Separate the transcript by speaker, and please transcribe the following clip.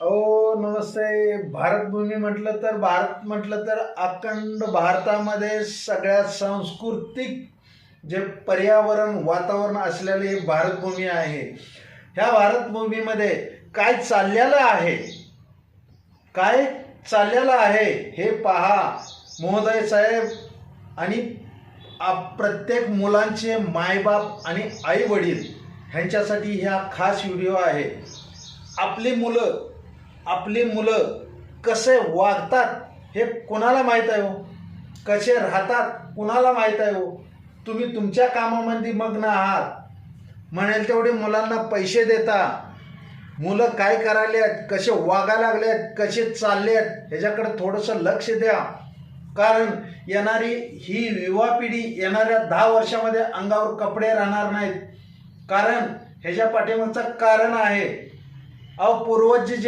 Speaker 1: नमस्ते. भारत म्हटलं तर अखंड भारतामध्ये सगळ्यात सांस्कृतिक जे पर्यावरण वातावरण असलेली भारतभूमी आहे. ह्या भारतभूमीमध्ये काय चाललेलं आहे हे पहा महोदय साहेब. आणि प्रत्येक मुलांचे मायबाप आणि आई वडील ह्यांच्यासाठी ह्या खास व्हिडिओ आहे. आपली मुलं कसे वागतात हे कुणाला माहीत आहे हो? कसे राहतात कुणाला माहीत आहे हो? तुम्ही तुमच्या कामामध्ये मग्न आहात, म्हणेल तेवढे मुलांना पैसे देता. मुलं काय करायलेत, कसे वागायला लागलेत, कसे चाललेत ह्याच्याकडे थोडंसं लक्ष द्या. कारण येणारी ही युवा पिढी येणाऱ्या 10 वर्षामध्ये अंगावर कपडे राहणार नाहीत. कारण ह्याच्या पाठीमागचं कारण आहे पूर्वज